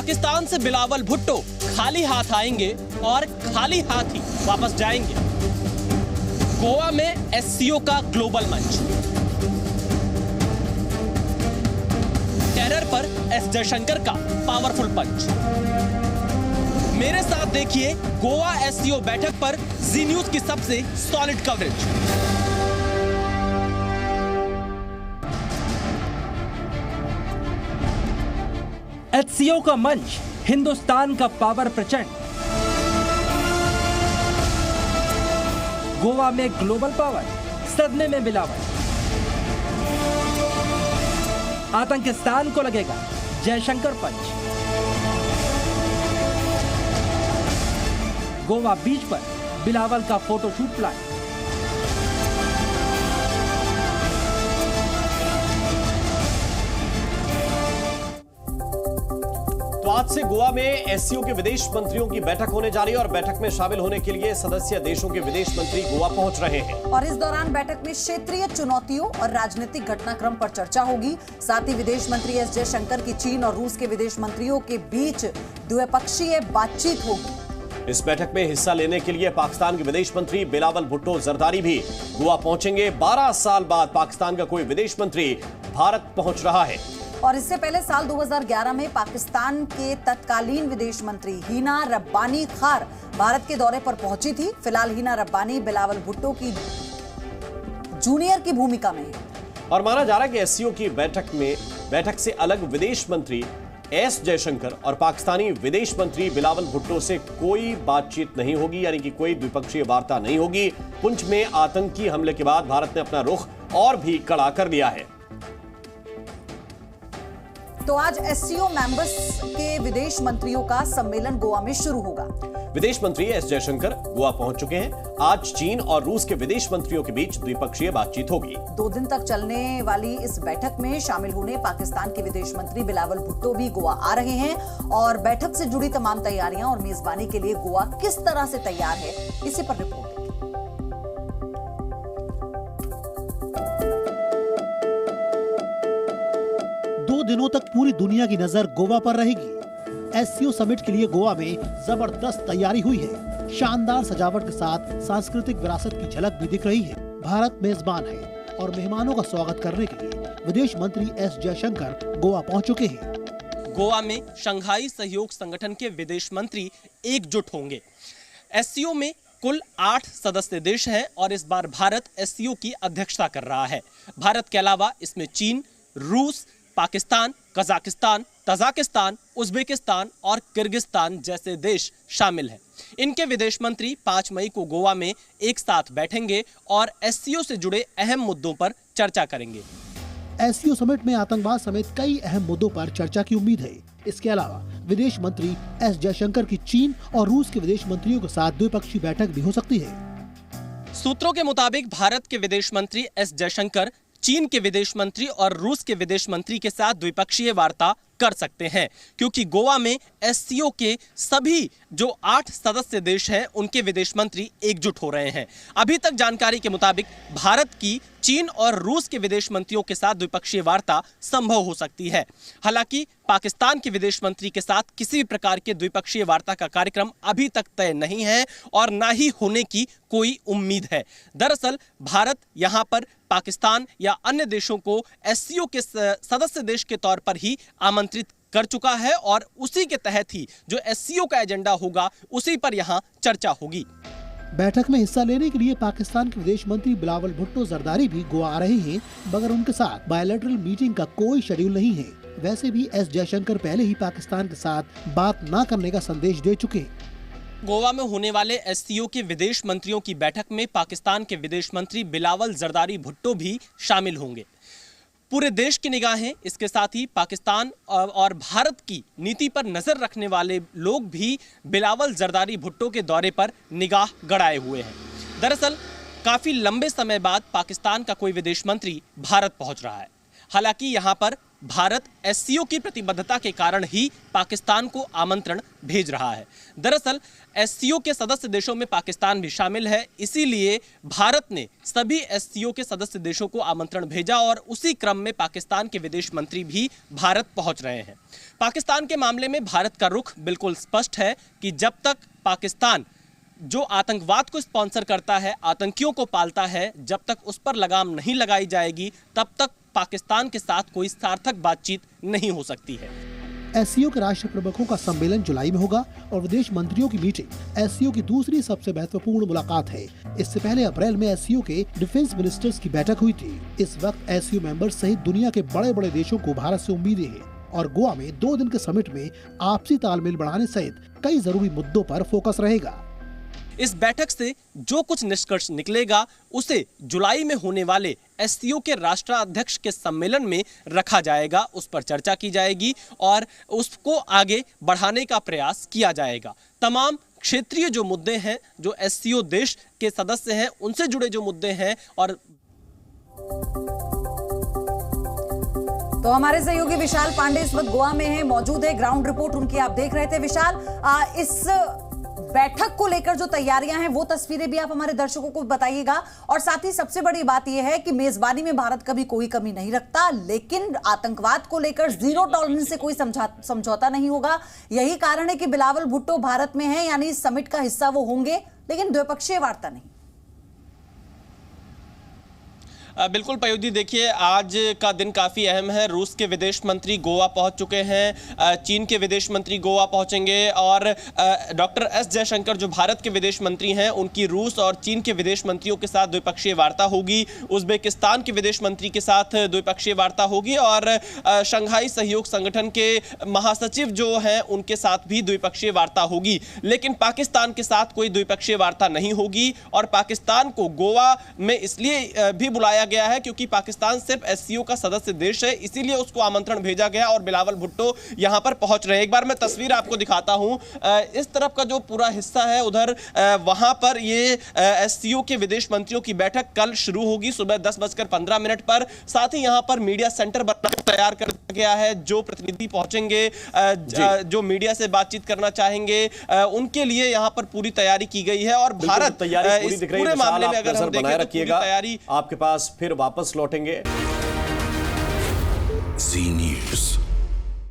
पाकिस्तान से बिलावल भुट्टो खाली हाथ आएंगे और खाली हाथ ही वापस जाएंगे। गोवा में एससीओ का ग्लोबल मंच, टेरर पर एस जयशंकर का पावरफुल पंच। मेरे साथ देखिए गोवा एससीओ बैठक पर जी न्यूज की सबसे सॉलिड कवरेज। एचसीओ का मंच, हिंदुस्तान का पावर प्रचंड। गोवा में ग्लोबल पावर, सदमे में बिलावल। आतंकिस्तान को लगेगा जयशंकर पंच। गोवा बीच पर बिलावल का फोटोशूट प्लान। तो आज से गोवा में एससीओ के विदेश मंत्रियों की बैठक होने जा रही है और बैठक में शामिल होने के लिए सदस्य देशों के विदेश मंत्री गोवा पहुंच रहे हैं। और इस दौरान बैठक में क्षेत्रीय चुनौतियों और राजनीतिक घटनाक्रम पर चर्चा होगी। साथ ही विदेश मंत्री एस जयशंकर की चीन और रूस के विदेश मंत्रियों के बीच द्विपक्षीय बातचीत होगी। इस बैठक में हिस्सा लेने के लिए पाकिस्तान के विदेश मंत्री बिलावल भुट्टो जरदारी भी गोवा पहुंचेंगे। 12 साल बाद पाकिस्तान का कोई विदेश मंत्री भारत पहुंच रहा है। और इससे पहले साल 2011 में पाकिस्तान के तत्कालीन विदेश मंत्री हिना रब्बानी खार भारत के दौरे पर पहुंची थी। फिलहाल हिना रब्बानी बिलावल भुट्टो की जूनियर की भूमिका में है। और माना जा रहा है कि एससीओ की बैठक से अलग विदेश मंत्री एस जयशंकर और पाकिस्तानी विदेश मंत्री बिलावल भुट्टो से कोई बातचीत नहीं होगी, यानी कि कोई द्विपक्षीय वार्ता नहीं होगी। पुंछ में आतंकी हमले के बाद भारत ने अपना रुख और भी कड़ा कर लिया है। तो आज एससीओ मेंबर्स के विदेश मंत्रियों का सम्मेलन गोवा में शुरू होगा। विदेश मंत्री एस जयशंकर गोवा पहुंच चुके हैं। आज चीन और रूस के विदेश मंत्रियों के बीच द्विपक्षीय बातचीत होगी। 2 दिन तक चलने वाली इस बैठक में शामिल होने पाकिस्तान के विदेश मंत्री बिलावल भुट्टो भी गोवा आ रहे हैं। और बैठक से जुड़ी तमाम तैयारियां और मेजबानी के लिए गोवा किस तरह से तैयार है, इसी पर रिपोर्ट। 2 दिनों तक पूरी दुनिया की नजर गोवा पर रहेगी। एससीओ समिट के लिए गोवा में जबरदस्त तैयारी हुई है। शानदार सजावट के साथ सांस्कृतिक विरासत की झलक भी दिख रही है। भारत मेजबान है और मेहमानों का स्वागत करने के लिए विदेश मंत्री एस जयशंकर गोवा पहुंच चुके हैं। गोवा में शंघाई सहयोग संगठन के विदेश मंत्री एकजुट होंगे। एससीओ में कुल 8 सदस्य देश हैं और इस बार भारत एससीओ की अध्यक्षता कर रहा है। भारत के अलावा इसमें चीन, रूस, पाकिस्तान, कजाकिस्तान, तजाकिस्तान, उज्बेकिस्तान और किर्गिस्तान जैसे देश शामिल हैं। इनके विदेश मंत्री 5 मई को गोवा में एक साथ बैठेंगे और एससीओ से जुड़े अहम मुद्दों पर चर्चा करेंगे। एससीओ समिट में आतंकवाद समेत कई अहम मुद्दों पर चर्चा की उम्मीद है। इसके अलावा विदेश मंत्री एस जयशंकर की चीन और रूस के विदेश मंत्रियों के साथ द्विपक्षीय बैठक भी हो सकती है। सूत्रों के मुताबिक भारत के विदेश मंत्री एस जयशंकर चीन के विदेश मंत्री और रूस के विदेश मंत्री के साथ द्विपक्षीय वार्ता कर सकते हैं, क्योंकि गोवा में एससीओ के सभी जो 8 सदस्य देश हैं उनके विदेश मंत्री एकजुट हो रहे हैं। अभी तक जानकारी के मुताबिक भारत की चीन और रूस के विदेश मंत्रियों के साथ द्विपक्षीय वार्ता संभव हो सकती है। हालांकि पाकिस्तान के विदेश मंत्री के साथ किसी भी प्रकार के द्विपक्षीय वार्ता का कार्यक्रम अभी तक तय नहीं है और ना ही होने की कोई उम्मीद है। दरअसल भारत यहां पर पाकिस्तान या अन्य देशों को एससीओ के सदस्य देश के तौर पर ही आमंत्रित कर चुका है और उसी के तहत ही जो एससीओ का एजेंडा होगा उसी पर यहां चर्चा होगी। बैठक में हिस्सा लेने के लिए पाकिस्तान के विदेश मंत्री बिलावल भुट्टो जरदारी भी गोवा आ रहे हैं, मगर उनके साथ बायलैटरल मीटिंग का कोई शेड्यूल नहीं है। वैसे भी एस जयशंकर पहले ही पाकिस्तान के साथ बात न करने का संदेश दे चुके हैं। गोवा में होने वाले एससीओ के विदेश मंत्रियों की बैठक में पाकिस्तान के विदेश मंत्री बिलावल जरदारी भुट्टो भी शामिल होंगे। पूरे देश की निगाहें इसके साथ ही पाकिस्तान और भारत की नीति पर नजर रखने वाले लोग भी बिलावल जरदारी भुट्टो के दौरे पर निगाह गड़ाए हुए हैं। दरअसल काफी लंबे समय बाद पाकिस्तान का कोई विदेश मंत्री भारत पहुंच रहा है। हालांकि यहां पर भारत एससीओ की प्रतिबद्धता के कारण ही पाकिस्तान को आमंत्रण भेज रहा है। दरअसल एससीओ के सदस्य देशों में पाकिस्तान भी शामिल है, इसीलिए भारत ने सभी एससीओ के सदस्य देशों को आमंत्रण भेजा और उसी क्रम में पाकिस्तान के विदेश मंत्री भी भारत पहुंच रहे हैं। पाकिस्तान के मामले में भारत का रुख बिल्कुल स्पष्ट है कि जब तक पाकिस्तान जो आतंकवाद को स्पॉन्सर करता है, आतंकियों को पालता है, जब तक उस पर लगाम नहीं लगाई जाएगी तब तक पाकिस्तान के साथ कोई सार्थक बातचीत नहीं हो सकती है। एससीओ के राष्ट्र प्रमुखों का सम्मेलन जुलाई में होगा और विदेश मंत्रियों की मीटिंग एससीओ की दूसरी सबसे महत्वपूर्ण मुलाकात है। इससे पहले अप्रैल में एससीओ के डिफेंस मिनिस्टर्स की बैठक हुई थी। इस वक्त एससीओ मेंबर्स सहित दुनिया के बड़े बड़े देशों को भारत से उम्मीदें हैं और गोवा में 2 दिन के समिट में आपसी तालमेल बढ़ाने सहित कई जरूरी मुद्दों पर फोकस रहेगा। इस बैठक से जो कुछ निष्कर्ष निकलेगा उसे जुलाई में होने वाले एससीओ के राष्ट्राध्यक्ष के सम्मेलन में रखा जाएगा, उस पर चर्चा की जाएगी और उसको आगे बढ़ाने का प्रयास किया जाएगा। तमाम क्षेत्रीय जो मुद्दे हैं, जो एससीओ देश के सदस्य हैं, उनसे जुड़े जो मुद्दे हैं। और तो हमारे सहयोगी विशाल पांडे इस वक्त गोवा में है, मौजूद है। ग्राउंड रिपोर्ट उनकी आप देख रहे थे। विशाल, इस बैठक को लेकर जो तैयारियां हैं वो तस्वीरें भी आप हमारे दर्शकों को बताइएगा। और साथ ही सबसे बड़ी बात यह है कि मेजबानी में भारत कभी कोई कमी नहीं रखता, लेकिन आतंकवाद को लेकर जीरो टॉलरेंस से कोई समझौता नहीं होगा। यही कारण है कि बिलावल भुट्टो भारत में है, यानी इस समिट का हिस्सा वो होंगे, लेकिन द्विपक्षीय वार्ता नहीं। बिल्कुल पयोधी, देखिए आज का दिन काफ़ी अहम है। रूस के विदेश मंत्री गोवा पहुंच चुके हैं, चीन के विदेश मंत्री गोवा पहुंचेंगे और डॉक्टर एस जयशंकर जो भारत के विदेश मंत्री हैं उनकी रूस और चीन के विदेश मंत्रियों के साथ द्विपक्षीय वार्ता होगी। उज्बेकिस्तान के विदेश मंत्री के साथ द्विपक्षीय वार्ता होगी और शंघाई सहयोग संगठन के महासचिव जो हैं उनके साथ भी द्विपक्षीय वार्ता होगी। लेकिन पाकिस्तान के साथ कोई द्विपक्षीय वार्ता नहीं होगी और पाकिस्तान को गोवा में इसलिए भी बुलाया गया है क्योंकि पाकिस्तान सिर्फ एससीओ का सदस्य देश है, इसीलिए उसको आमंत्रण भेजा गया और बिलावल भुट्टो यहां पर पहुंच रहे हैं। एक बार मैं तस्वीर आपको दिखाता हूं। इस तरफ का जो पूरा हिस्सा है उधर वहां पर ये एससीओ के विदेश मंत्रियों की बैठक कल शुरू होगी सुबह 10:15 पर। साथ ही यहां पर मीडिया सेंटर तैयार कर दिया गया है। जो प्रतिनिधि पहुंचेंगे, जो मीडिया से बातचीत करना चाहेंगे, उनके लिए यहां पर पूरी तैयारी की गई है और भारत तैयारी पूरे मामले में अगर हम देखें तो तैयारी आपके पास फिर वापस लौटेंगे।